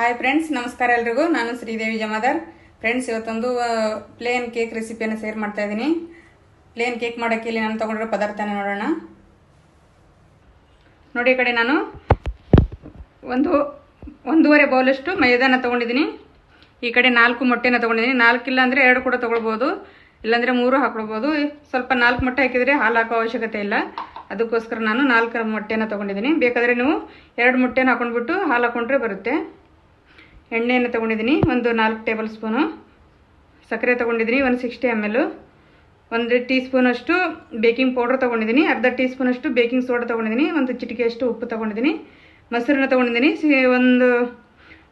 Hi friends, ನಮಸ್ಕಾರ ಎಲ್ರಿಗೂ. ನಾನು ಶ್ರೀದೇವಿ ಜಮಾದಾರ್. ಫ್ರೆಂಡ್ಸ್, ಇವತ್ತೊಂದು ಪ್ಲೇನ್ ಕೇಕ್ ರೆಸಿಪಿಯನ್ನು ಶೇರ್ ಮಾಡ್ತಾ ಇದ್ದೀನಿ. ಪ್ಲೇನ್ ಕೇಕ್ ಮಾಡೋಕ್ಕೆ ಇಲ್ಲಿ ನಾನು ತಗೊಂಡಿರೋ ಪದಾರ್ಥನ ನೋಡೋಣ. ನೋಡಿ, ಈ ಕಡೆ ನಾನು ಒಂದೂವರೆ ಬೌಲಷ್ಟು ಮೈದಾನ ತೊಗೊಂಡಿದ್ದೀನಿ. ಈ ಕಡೆ 4 ಮೊಟ್ಟೆನ ತೊಗೊಂಡಿದ್ದೀನಿ. 4 ಇಲ್ಲ ಅಂದರೆ 2 ಕೂಡ ತೊಗೊಳ್ಬೋದು, ಇಲ್ಲಾಂದರೆ 3 ಹಾಕೊಳ್ಬೋದು. ಸ್ವಲ್ಪ 4 ಮೊಟ್ಟೆ ಹಾಕಿದರೆ ಹಾಲು ಹಾಕೋ ಅವಶ್ಯಕತೆ ಇಲ್ಲ. ಅದಕ್ಕೋಸ್ಕರ ನಾನು 4 ಮೊಟ್ಟೆನ ತೊಗೊಂಡಿದ್ದೀನಿ. ಬೇಕಾದರೆ ನೀವು 2 ಮೊಟ್ಟೆನ ಹಾಕೊಂಡ್ಬಿಟ್ಟು ಹಾಲು ಹಾಕೊಂಡ್ರೆ ಬರುತ್ತೆ. ಎಣ್ಣೆಯನ್ನು ತೊಗೊಂಡಿದ್ದೀನಿ, ಒಂದು 4 ಟೇಬಲ್ ಸ್ಪೂನು. ಸಕ್ಕರೆ ತೊಗೊಂಡಿದ್ದೀನಿ, 160 ml. 1 ಟೀ ಸ್ಪೂನಷ್ಟು ಬೇಕಿಂಗ್ ಪೌಡ್ರ್ ತೊಗೊಂಡಿದ್ದೀನಿ. ಅರ್ಧ ಟೀ ಸ್ಪೂನಷ್ಟು ಬೇಕಿಂಗ್ ಸೋಡಾ ತೊಗೊಂಡಿದ್ದೀನಿ. 1 ಚಿಟಿಕೆಯಷ್ಟು ಉಪ್ಪು ತೊಗೊಂಡಿದ್ದೀನಿ. ಮೊಸರನ್ನ ತೊಗೊಂಡಿದ್ದೀನಿ, ಒಂದು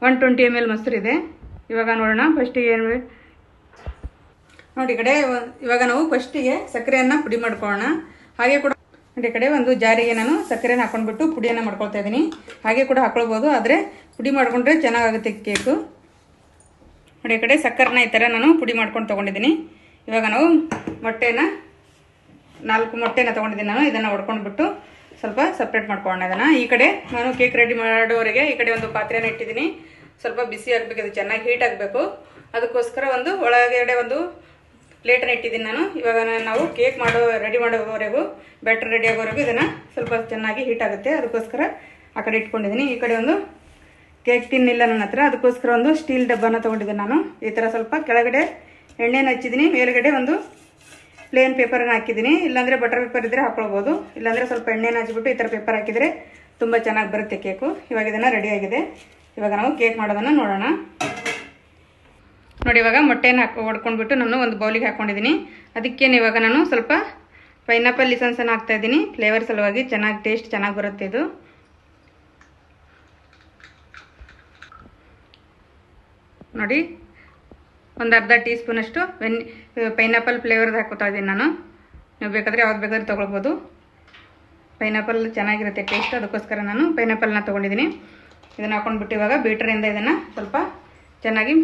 120 ml ಮೊಸರಿದೆ. ಇವಾಗ ನೋಡೋಣ ಫಸ್ಟಿಗೆ ಏನು ನೋಡಿ. ಈ ಕಡೆ ಇವಾಗ ನಾವು ಫಸ್ಟಿಗೆ ಸಕ್ಕರೆಯನ್ನು ಪುಡಿ ಮಾಡ್ಕೊಳ್ಳೋಣ. ಹಾಗೆ ಕೂಡ ಈ ಕಡೆ ಒಂದು ಜಾರಿಗೆ ನಾನು ಸಕ್ಕರೆನ ಹಾಕೊಂಡ್ಬಿಟ್ಟು ಪುಡಿಯನ್ನು ಮಾಡ್ಕೊಳ್ತಾ ಇದ್ದೀನಿ. ಹಾಗೆ ಕೂಡ ಹಾಕೊಳ್ಬೋದು, ಆದರೆ ಪುಡಿ ಮಾಡ್ಕೊಂಡ್ರೆ ಚೆನ್ನಾಗಾಗುತ್ತೆ ಕೇಕು. ನೋಡಿ, ಈ ಕಡೆ ಸಕ್ಕರೆನ ಈ ಥರ ನಾನು ಪುಡಿ ಮಾಡ್ಕೊಂಡು ತೊಗೊಂಡಿದ್ದೀನಿ. ಇವಾಗ ನಾವು ಮೊಟ್ಟೆನ 4 ಮೊಟ್ಟೆನ ತೊಗೊಂಡಿದ್ದೀನಿ. ನಾನು ಇದನ್ನು ಹೊಡ್ಕೊಂಡ್ಬಿಟ್ಟು ಸ್ವಲ್ಪ ಸಪ್ರೇಟ್ ಮಾಡ್ಕೊಳ್ಳೋಣ ಇದನ್ನು. ಈ ಕಡೆ ನಾನು ಕೇಕ್ ರೆಡಿ ಮಾಡೋವರೆಗೆ ಈ ಕಡೆ ಒಂದು ಪಾತ್ರೆನ ಇಟ್ಟಿದ್ದೀನಿ. ಸ್ವಲ್ಪ ಬಿಸಿ ಆಗಬೇಕು, ಇದು ಚೆನ್ನಾಗಿ ಹೀಟ್ ಆಗಬೇಕು. ಅದಕ್ಕೋಸ್ಕರ ಒಳಗಡೆ ಒಂದು ಪ್ಲೇಟನ್ನು ಇಟ್ಟಿದ್ದೀನಿ ನಾನು. ಇವಾಗ ನಾವು ಕೇಕ್ ರೆಡಿ ಮಾಡೋವರೆಗೂ, ಬ್ಯಾಟರ್ ರೆಡಿ ಆಗೋವರೆಗೂ ಇದನ್ನು ಸ್ವಲ್ಪ ಚೆನ್ನಾಗಿ ಹೀಟ್ ಆಗುತ್ತೆ. ಅದಕ್ಕೋಸ್ಕರ ಆ ಕಡೆ ಇಟ್ಕೊಂಡಿದ್ದೀನಿ. ಈ ಕಡೆ ಒಂದು ಕೇಕ್ ಟಿನ್ ಇಲ್ಲ ನನ್ನ ಹತ್ರ, ಅದಕ್ಕೋಸ್ಕರ ಒಂದು ಸ್ಟೀಲ್ ಡಬ್ಬನ ತೊಗೊಂಡಿದ್ದೀನಿ ನಾನು. ಈ ಥರ ಸ್ವಲ್ಪ ಕೆಳಗಡೆ ಎಣ್ಣೆನ ಹಚ್ಚಿದ್ದೀನಿ, ಮೇಲ್ಗಡೆ ಒಂದು ಪ್ಲೇನ್ ಪೇಪರನ್ನು ಹಾಕಿದ್ದೀನಿ. ಇಲ್ಲಾಂದರೆ ಬಟರ್ ಪೇಪರ್ ಇದ್ದರೆ ಹಾಕ್ಕೊಳ್ಬೋದು, ಇಲ್ಲಾಂದರೆ ಸ್ವಲ್ಪ ಎಣ್ಣೆನ ಹಚ್ಚಿಬಿಟ್ಟು ಈ ಥರ ಪೇಪರ್ ಹಾಕಿದರೆ ತುಂಬ ಚೆನ್ನಾಗಿ ಬರುತ್ತೆ ಕೇಕು. ಇವಾಗ ಇದನ್ನು ರೆಡಿಯಾಗಿದೆ. ಇವಾಗ ನಾವು ಕೇಕ್ ಮಾಡೋದನ್ನು ನೋಡೋಣ. ನೋಡಿ, ಇವಾಗ ಮೊಟ್ಟೆನ ಹೊಡ್ಕೊಂಡ್ಬಿಟ್ಟು ನಾನು ಒಂದು ಬೌಲಿಗೆ ಹಾಕ್ಕೊಂಡಿದ್ದೀನಿ. ಅದಕ್ಕೇನು ಇವಾಗ ನಾನು ಸ್ವಲ್ಪ ಪೈನಾಪಲ್ ಲಿಸನ್ಸನ್ನು ಹಾಕ್ತಾಯಿದ್ದೀನಿ, ಫ್ಲೇವರ್ ಸಲುವಾಗಿ. ಟೇಸ್ಟ್ ಚೆನ್ನಾಗಿ ಬರುತ್ತೆ ಇದು. ನೋಡಿ, ಒಂದು ಅರ್ಧ ಟೀ ಸ್ಪೂನಷ್ಟು ಪೈನಾಪಲ್ ಫ್ಲೇವರ್ದು ಹಾಕೋತಾ ಇದ್ದೀನಿ ನಾನು. ನೀವು ಬೇಕಾದರೆ ಯಾವ್ದು ಬೇಕಾದ್ರೆ ತೊಗೊಳ್ಬೋದು. ಪೈನಾಪಲ್ ಚೆನ್ನಾಗಿರುತ್ತೆ ಟೇಸ್ಟ್, ಅದಕ್ಕೋಸ್ಕರ ನಾನು ಪೈನಾಪಲ್ನ ತೊಗೊಂಡಿದ್ದೀನಿ. ಇದನ್ನು ಹಾಕೊಂಡ್ಬಿಟ್ಟು ಇವಾಗ ಬೀಟ್ರಿಂದ ಇದನ್ನು ಸ್ವಲ್ಪ ಚೆನ್ನಾಗಿ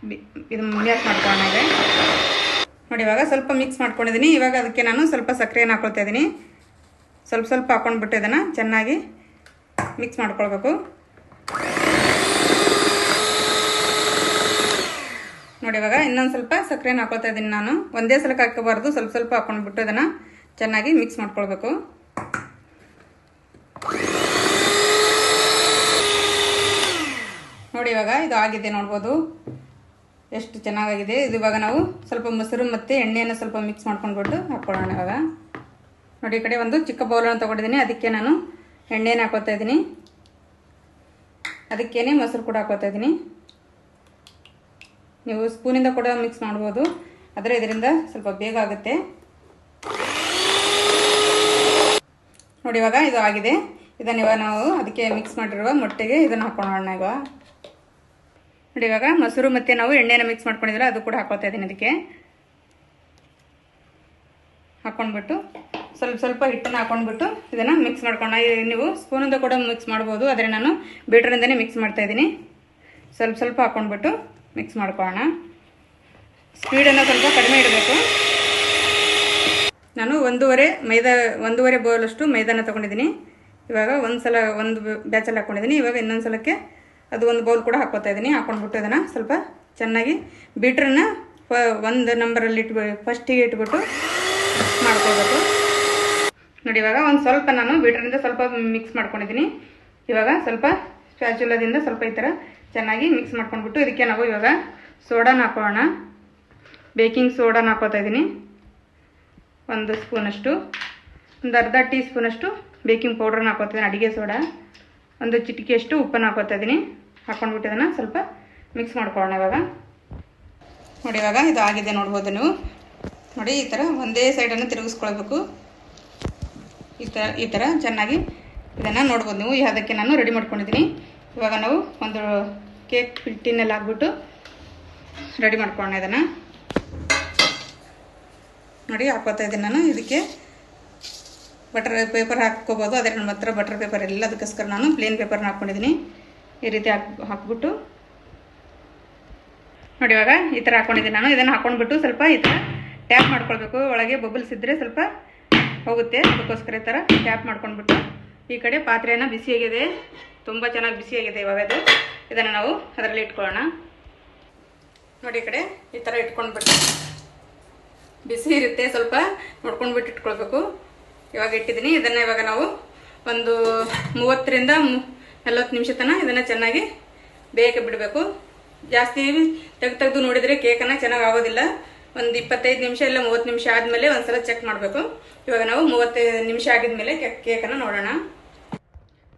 ಮಿಕ್ಸ್ ಮಾಡ್ಕೊಳ್ಳೋಣ ಇದೆ. ನೋಡಿ, ಇವಾಗ ಸ್ವಲ್ಪ ಮಿಕ್ಸ್ ಮಾಡ್ಕೊಂಡಿದ್ದೀನಿ. ಇವಾಗ ಅದಕ್ಕೆ ನಾನು ಸ್ವಲ್ಪ ಸಕ್ಕರೆಯನ್ನು ಹಾಕೊಳ್ತಾ ಇದ್ದೀನಿ. ಸ್ವಲ್ಪ ಹಾಕೊಂಡ್ಬಿಟ್ಟು ಇದನ್ನು ಚೆನ್ನಾಗಿ ಮಿಕ್ಸ್ ಮಾಡ್ಕೊಳ್ಬೇಕು. ನೋಡಿ, ಇವಾಗ ಇನ್ನೊಂದು ಸ್ವಲ್ಪ ಸಕ್ಕರೆನ ಹಾಕೊಳ್ತಾ ಇದ್ದೀನಿ ನಾನು. ಒಂದೇ ಸಲಕ್ಕೆ ಹಾಕೋಬಾರ್ದು, ಸ್ವಲ್ಪ ಹಾಕೊಂಡ್ಬಿಟ್ಟು ಇದನ್ನು ಚೆನ್ನಾಗಿ ಮಿಕ್ಸ್ ಮಾಡ್ಕೊಳ್ಬೇಕು. ನೋಡಿ, ಇವಾಗ ಇದು ಆಗಿದೆ, ನೋಡ್ಬೋದು ಎಷ್ಟು ಚೆನ್ನಾಗಿದೆ ಇದು. ಇವಾಗ ನಾವು ಸ್ವಲ್ಪ ಮೊಸರು ಮತ್ತು ಎಣ್ಣೆಯನ್ನು ಸ್ವಲ್ಪ ಮಿಕ್ಸ್ ಮಾಡ್ಕೊಂಡ್ಬಿಟ್ಟು ಹಾಕ್ಕೊಳ್ಳೋಣ. ಇವಾಗ ನೋಡಿ, ಈ ಕಡೆ ಒಂದು ಚಿಕ್ಕ ಬೌಲನ್ನು ತೊಗೊಂಡಿದ್ದೀನಿ. ಅದಕ್ಕೆ ನಾನು ಎಣ್ಣೆನ ಹಾಕೋತಾ ಇದ್ದೀನಿ. ಅದಕ್ಕೇನೆ ಮೊಸರು ಕೂಡ ಹಾಕೋತಾ ಇದ್ದೀನಿ. ನೀವು ಸ್ಪೂನಿಂದ ಕೂಡ ಮಿಕ್ಸ್ ಮಾಡ್ಬೋದು, ಆದರೆ ಇದರಿಂದ ಸ್ವಲ್ಪ ಬೇಗ ಆಗುತ್ತೆ. ನೋಡಿ, ಇವಾಗ ಇದು ಆಗಿದೆ. ಇದನ್ನು ಇವಾಗ ನಾವು ಅದಕ್ಕೆ ಮಿಕ್ಸ್ ಮಾಡಿರುವ ಮೊಟ್ಟೆಗೆ ಇದನ್ನು ಹಾಕೊಳ್ಳೋಣ. ಇವಾಗ ನೋಡಿ, ಇವಾಗ ಮೊಸರು ಮತ್ತು ನಾವು ಎಣ್ಣೆನ ಮಿಕ್ಸ್ ಮಾಡ್ಕೊಂಡಿದ್ರಲ್ಲ, ಅದು ಕೂಡ ಹಾಕೋತಾ ಇದ್ದೀನಿ. ಅದಕ್ಕೆ ಹಾಕ್ಕೊಂಡ್ಬಿಟ್ಟು ಸ್ವಲ್ಪ ಹಿಟ್ಟನ್ನು ಹಾಕ್ಕೊಂಡ್ಬಿಟ್ಟು ಇದನ್ನು ಮಿಕ್ಸ್ ಮಾಡ್ಕೊಂಡು, ನೀವು ಸ್ಪೂನಿಂದ ಕೂಡ ಮಿಕ್ಸ್ ಮಾಡ್ಬೋದು, ಆದರೆ ನಾನು ಬೀಟರಿಂದನೇ ಮಿಕ್ಸ್ ಮಾಡ್ತಾಯಿದ್ದೀನಿ. ಸ್ವಲ್ಪ ಹಾಕ್ಕೊಂಡ್ಬಿಟ್ಟು ಮಿಕ್ಸ್ ಮಾಡ್ಕೊಳ್ಳೋಣ. ಸ್ಪೀಡನ್ನು ಸ್ವಲ್ಪ ಕಡಿಮೆ ಇಡಬೇಕು. ನಾನು ಒಂದೂವರೆ ಬೌಲಷ್ಟು ಮೈದಾನ ತೊಗೊಂಡಿದ್ದೀನಿ. ಇವಾಗ ಒಂದು ಬ್ಯಾಚಲ್ಲಿ ಹಾಕ್ಕೊಂಡಿದ್ದೀನಿ. ಇವಾಗ ಇನ್ನೊಂದು ಸಲಕ್ಕೆ ಅದು ಒಂದು ಬೌಲ್ ಕೂಡ ಹಾಕೋತಾ ಇದ್ದೀನಿ. ಹಾಕ್ಕೊಂಡ್ಬಿಟ್ಟು ಇದನ್ನು ಸ್ವಲ್ಪ ಚೆನ್ನಾಗಿ ಬೀಟ್ರನ್ನ 1 ನಂಬರಲ್ಲಿ ಫಸ್ಟಿಗೆ ಇಟ್ಬಿಟ್ಟು ಮಾಡ್ಕೊಳ್ಬೇಕು. ನೋಡಿ, ಇವಾಗ ಸ್ವಲ್ಪ ನಾನು ಬೀಟ್ರಿಂದ ಸ್ವಲ್ಪ ಮಿಕ್ಸ್ ಮಾಡ್ಕೊಂಡಿದ್ದೀನಿ. ಇವಾಗ ಸ್ವಲ್ಪ ಸ್ಪ್ಯಾಚುಲಾದಿಂದ ಸ್ವಲ್ಪ ಈ ಥರ ಚೆನ್ನಾಗಿ ಮಿಕ್ಸ್ ಮಾಡ್ಕೊಂಡ್ಬಿಟ್ಟು ಇದಕ್ಕೆ ನಾವು ಇವಾಗ ಸೋಡಾನ ಹಾಕೋಣ. ಬೇಕಿಂಗ್ ಸೋಡಾನ ಹಾಕೋತಾ ಇದ್ದೀನಿ, 1 ಸ್ಪೂನಷ್ಟು. ಒಂದು ಅರ್ಧ ಟೀ ಸ್ಪೂನಷ್ಟು ಬೇಕಿಂಗ್ ಪೌಡ್ರನ್ನ ಹಾಕೋತಾ ಇದ್ದೀನಿ, ಅಡುಗೆ ಸೋಡಾ. 1 ಚಿಟಿಕೆಯಷ್ಟು ಉಪ್ಪನ್ನು ಹಾಕೋತಾ ಇದ್ದೀನಿ. ಹಾಕ್ಕೊಂಡ್ಬಿಟ್ಟು ಇದನ್ನು ಸ್ವಲ್ಪ ಮಿಕ್ಸ್ ಮಾಡ್ಕೊಳ್ಳೋಣ. ಇವಾಗ ನೋಡಿ, ಇವಾಗ ಇದು ಆಗಿದೆ, ನೋಡ್ಬೋದು ನೀವು. ನೋಡಿ, ಈ ಥರ ಒಂದೇ ಸೈಡನ್ನು ತಿರುಗಿಸ್ಕೊಳ್ಬೇಕು. ಈ ಥರ ಚೆನ್ನಾಗಿ ಇದನ್ನು ನೋಡ್ಬೋದು ನೀವು. ಅದಕ್ಕೆ ನಾನು ರೆಡಿ ಮಾಡ್ಕೊಂಡಿದ್ದೀನಿ. ಇವಾಗ ನಾವು ಒಂದು ಕೇಕ್ ಟಿನ್ನಲ್ಲಿ ಹಾಕ್ಬಿಟ್ಟು ರೆಡಿ ಮಾಡ್ಕೊಳ್ಳೋಣ ಇದನ್ನು. ನೋಡಿ, ಹಾಕೋತಾ ಇದ್ದೀನಿ ನಾನು. ಇದಕ್ಕೆ ಬಟರ್ ಪೇಪರ್ ಹಾಕ್ಕೋಬೋದು, ಆದರೆ ನಮ್ಮ ಹತ್ರ ಬಟರ್ ಪೇಪರ್ ಇಲ್ಲ, ಅದಕ್ಕೋಸ್ಕರ ನಾನು ಪ್ಲೇನ್ ಪೇಪರ್ನ ಹಾಕ್ಕೊಂಡಿದ್ದೀನಿ. ಈ ರೀತಿ ಹಾಕ್ಬಿಟ್ಟು ನೋಡಿ, ಇವಾಗ ಈ ಥರ ಹಾಕ್ಕೊಂಡಿದ್ದೀನಿ ನಾನು. ಇದನ್ನು ಹಾಕ್ಕೊಂಡ್ಬಿಟ್ಟು ಸ್ವಲ್ಪ ಈ ಥರ ಟ್ಯಾಪ್ ಮಾಡ್ಕೊಳ್ಬೇಕು. ಒಳಗೆ ಬಬಲ್ಸ್ ಇದ್ದರೆ ಸ್ವಲ್ಪ ಹೋಗುತ್ತೆ, ಅದಕ್ಕೋಸ್ಕರ ಈ ಥರ ಟ್ಯಾಪ್ ಮಾಡ್ಕೊಂಡ್ಬಿಟ್ಟು ಈ ಕಡೆ ಪಾತ್ರೆಯನ್ನು ಬಿಸಿಯಾಗಿದೆ, ತುಂಬ ಚೆನ್ನಾಗಿ ಬಿಸಿಯಾಗಿದೆ ಇವಾಗ ಅದು. ಇದನ್ನು ನಾವು ಅದರಲ್ಲಿ ಇಟ್ಕೊಳ್ಳೋಣ. ನೋಡಿ ಈ ಕಡೆ ಈ ಥರ ಇಟ್ಕೊಂಡ್ಬಿಟ್ಟು ಬಿಸಿ ಇರುತ್ತೆ, ಸ್ವಲ್ಪ ನೋಡ್ಕೊಂಡ್ಬಿಟ್ಟು ಇಟ್ಕೊಳ್ಬೇಕು. ಇವಾಗ ಇಟ್ಟಿದ್ದೀನಿ. ಇದನ್ನು ಇವಾಗ ನಾವು ಒಂದು 30ರಿಂದ 40 ನಿಮಿಷ ತನಕ ಇದನ್ನು ಚೆನ್ನಾಗಿ ಬೇಯಕ್ಕೆ ಬಿಡಬೇಕು. ಜಾಸ್ತಿ ತೆಗೆದು ನೋಡಿದರೆ ಕೇಕನ್ನು ಚೆನ್ನಾಗಿ ಆಗೋದಿಲ್ಲ. ಒಂದು 25 ನಿಮಿಷ ಇಲ್ಲ 30 ನಿಮಿಷ ಆದಮೇಲೆ ಒಂದ್ಸಲ ಚೆಕ್ ಮಾಡಬೇಕು. ಇವಾಗ ನಾವು 35 ನಿಮಿಷ ಆಗಿದ್ಮೇಲೆ ಕೇಕನ್ನು ನೋಡೋಣ.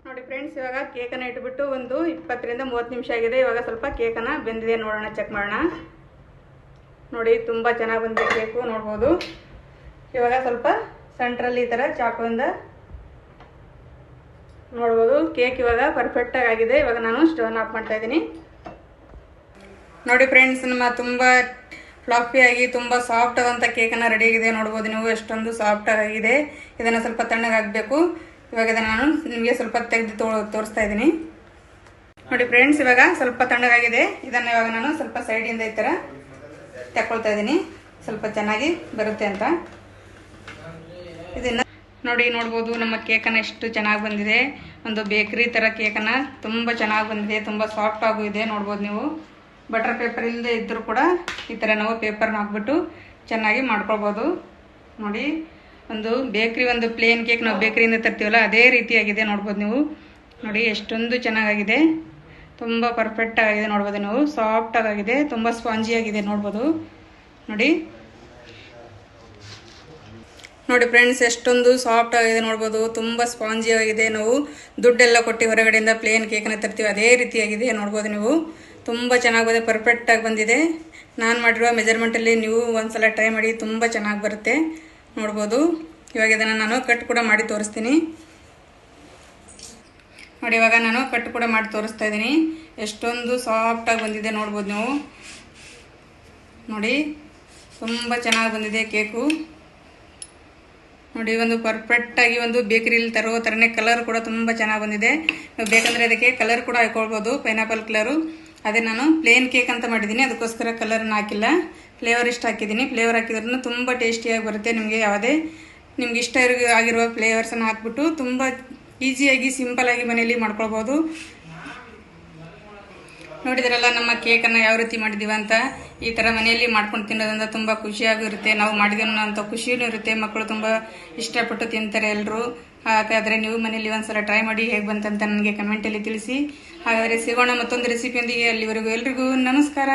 ನೋಡಿ ಫ್ರೆಂಡ್ಸ್, ಇವಾಗ ಕೇಕನ್ನು ಇಟ್ಬಿಟ್ಟು ಒಂದು 20ರಿಂದ 30 ನಿಮಿಷ ಆಗಿದೆ. ಇವಾಗ ಸ್ವಲ್ಪ ಕೇಕನ್ನು ಬೆಂದಿದೆ ನೋಡೋಣ, ಚೆಕ್ ಮಾಡೋಣ. ನೋಡಿ ತುಂಬ ಚೆನ್ನಾಗಿ ಬಂದಿದೆ ಕೇಕು, ನೋಡ್ಬೋದು. ಇವಾಗ ಸ್ವಲ್ಪ ಸೆಂಟ್ರಲ್ಲಿ ಈ ಥರ ಚಾಕುವಿಂದ ನೋಡ್ಬೋದು ಕೇಕ್ ಇವಾಗ ಪರ್ಫೆಕ್ಟಾಗಿ ಆಗಿದೆ. ಇವಾಗ ನಾನು ಸ್ಟವ್ ಆಫ್ ಮಾಡ್ತಾ ಇದ್ದೀನಿ. ನೋಡಿ ಫ್ರೆಂಡ್ಸ್, ನಮ್ಮ ತುಂಬ ಫ್ಲಾಫಿಯಾಗಿ ತುಂಬ ಸಾಫ್ಟ್ ಆದಂಥ ಕೇಕನ್ನು ರೆಡಿ ಆಗಿದೆ. ನೋಡ್ಬೋದು ನೀವು ಎಷ್ಟೊಂದು ಸಾಫ್ಟ್ ಆಗಿದೆ. ಇದನ್ನು ಸ್ವಲ್ಪ ತಣ್ಣಗಾಗಬೇಕು. ಇವಾಗ ಇದನ್ನು ನಾನು ನಿಮಗೆ ಸ್ವಲ್ಪ ತೆಗೆದು ತೋರಿಸ್ತಾ ಇದ್ದೀನಿ. ನೋಡಿ ಫ್ರೆಂಡ್ಸ್, ಇವಾಗ ಸ್ವಲ್ಪ ತಣ್ಣಗಾಗಿದೆ. ಇದನ್ನು ಇವಾಗ ನಾನು ಸ್ವಲ್ಪ ಸೈಡಿಂದ ಈ ಥರ ತಗೊಳ್ತಾ ಇದ್ದೀನಿ, ಸ್ವಲ್ಪ ಚೆನ್ನಾಗಿ ಬರುತ್ತೆ ಅಂತ. ಇದನ್ನು ನೋಡ್ಬೋದು ನಮ್ಮ ಕೇಕನ್ನು ಎಷ್ಟು ಚೆನ್ನಾಗಿ ಬಂದಿದೆ. ಒಂದು ಬೇಕರಿ ಥರ ಕೇಕನ್ನು ತುಂಬ ಚೆನ್ನಾಗಿ ಬಂದಿದೆ, ತುಂಬ ಸಾಫ್ಟ್ ಆಗೂ ಇದೆ. ನೋಡ್ಬೋದು ನೀವು. ಬಟರ್ ಪೇಪರ್ ಇಲ್ಲದೆ ಇದ್ದರೂ ಕೂಡ ಈ ಥರ ನಾವು ಪೇಪರ್ನ ಹಾಕ್ಬಿಟ್ಟು ಚೆನ್ನಾಗಿ ಮಾಡ್ಕೊಳ್ಬೋದು. ನೋಡಿ, ಒಂದು ಪ್ಲೇನ್ ಕೇಕ್ ನಾವು ಬೇಕರಿಯಿಂದ ತರ್ತೀವಲ್ಲ ಅದೇ ರೀತಿಯಾಗಿದೆ. ನೋಡ್ಬೋದು ನೀವು. ನೋಡಿ ಎಷ್ಟೊಂದು ಚೆನ್ನಾಗಿದೆ, ತುಂಬ ಪರ್ಫೆಕ್ಟ್ ಆಗಿದೆ. ನೋಡ್ಬೋದು ನೀವು, ಸಾಫ್ಟ್ ಆಗಿದೆ, ತುಂಬ ಸ್ಪಾಂಜಿಯಾಗಿದೆ. ನೋಡ್ಬೋದು ನೋಡಿ ಫ್ರೆಂಡ್ಸ್, ಎಷ್ಟೊಂದು ಸಾಫ್ಟ್ ಆಗಿದೆ. ನೋಡ್ಬೋದು, ತುಂಬ ಸ್ಪಾಂಜಿ ಆಗಿದೆ. ನಾವು ದುಡ್ಡೆಲ್ಲ ಕೊಟ್ಟು ಹೊರಗಡೆಯಿಂದ ಪ್ಲೇನ್ ಕೇಕನ್ನು ತರ್ತೀವಿ ಅದೇ ರೀತಿಯಾಗಿದೆ. ನೋಡ್ಬೋದು ನೀವು, ತುಂಬ ಚೆನ್ನಾಗಿ ಬಂದಿದೆ, ಪರ್ಫೆಕ್ಟಾಗಿ ಬಂದಿದೆ. ನಾನು ಮಾಡಿರುವ ಮೆಜರ್ಮೆಂಟಲ್ಲಿ ನೀವು ಒಂದ್ಸಲ ಟ್ರೈ ಮಾಡಿ, ತುಂಬ ಚೆನ್ನಾಗಿ ಬರುತ್ತೆ. ನೋಡ್ಬೋದು. ಇವಾಗ ಇದನ್ನು ನಾನು ಕಟ್ ಕೂಡ ಮಾಡಿ ತೋರಿಸ್ತೀನಿ. ನೋಡಿ, ಇವಾಗ ನಾನು ಕಟ್ ಕೂಡ ಮಾಡಿ ತೋರಿಸ್ತಾ ಇದ್ದೀನಿ. ಎಷ್ಟೊಂದು ಸಾಫ್ಟಾಗಿ ಬಂದಿದೆ. ನೋಡ್ಬೋದು ನೀವು. ನೋಡಿ, ತುಂಬ ಚೆನ್ನಾಗಿ ಬಂದಿದೆ ಕೇಕು. ನೋಡಿ, ಒಂದು ಪರ್ಫೆಕ್ಟಾಗಿ ಒಂದು ಬೇಕರಿಯಲ್ಲಿ ತರೋ ಥರನೇ ಕಲರ್ ಕೂಡ ತುಂಬ ಚೆನ್ನಾಗಿ ಬಂದಿದೆ. ಬೇಕಂದರೆ ಅದಕ್ಕೆ ಕಲರ್ ಕೂಡ ಹಾಕೊಳ್ಬೋದು, ಪೈನಾಪಲ್ ಕಲರು. ಅದೇ ನಾನು ಪ್ಲೇನ್ ಕೇಕ್ ಅಂತ ಮಾಡಿದ್ದೀನಿ, ಅದಕ್ಕೋಸ್ಕರ ಕಲರ್ನ ಹಾಕಿಲ್ಲ. ಫ್ಲೇವರ್ ಇಷ್ಟ ಹಾಕಿದ್ದೀನಿ. ಫ್ಲೇವರ್ ಹಾಕಿದ್ರೂ ತುಂಬ ಟೇಸ್ಟಿಯಾಗಿ ಬರುತ್ತೆ. ನಿಮ್ಗೆ ಇಷ್ಟ ಆಗಿರುವ ಫ್ಲೇವರ್ಸನ್ನು ಹಾಕ್ಬಿಟ್ಟು ತುಂಬ ಈಸಿಯಾಗಿ ಸಿಂಪಲಾಗಿ ಮನೆಯಲ್ಲಿ ಮಾಡ್ಕೊಳ್ಬೋದು. ನೋಡಿದ್ರಲ್ಲ ನಮ್ಮ ಕೇಕನ್ನು ಯಾವ ರೀತಿ ಮಾಡಿದ್ದೀವಿ ಅಂತ. ಈ ಥರ ಮನೆಯಲ್ಲಿ ಮಾಡ್ಕೊಂಡು ತಿನ್ನೋದ್ರಿಂದ ತುಂಬ ಖುಷಿಯಾಗಿರುತ್ತೆ. ನಾವು ಮಾಡಿದೀವಿ ಅಂತ ಖುಷಿಯೂ ಇರುತ್ತೆ. ಮಕ್ಕಳು ತುಂಬ ಇಷ್ಟಪಟ್ಟು ತಿಂತಾರೆ ಎಲ್ಲರೂ. ಹಾಗಾದರೆ ನೀವು ಮನೆಯಲ್ಲಿ ಒಂದ್ಸಲ ಟ್ರೈ ಮಾಡಿ, ಹೇಗೆ ಬಂತಂತ ನನಗೆ ಕಮೆಂಟಲ್ಲಿ ತಿಳಿಸಿ. ಹಾಗಾದರೆ ಸಿಗೋಣ ಮತ್ತೊಂದು ರೆಸಿಪಿಯೊಂದಿಗೆ. ಅಲ್ಲಿವರೆಗೂ ಎಲ್ರಿಗೂ ನಮಸ್ಕಾರ.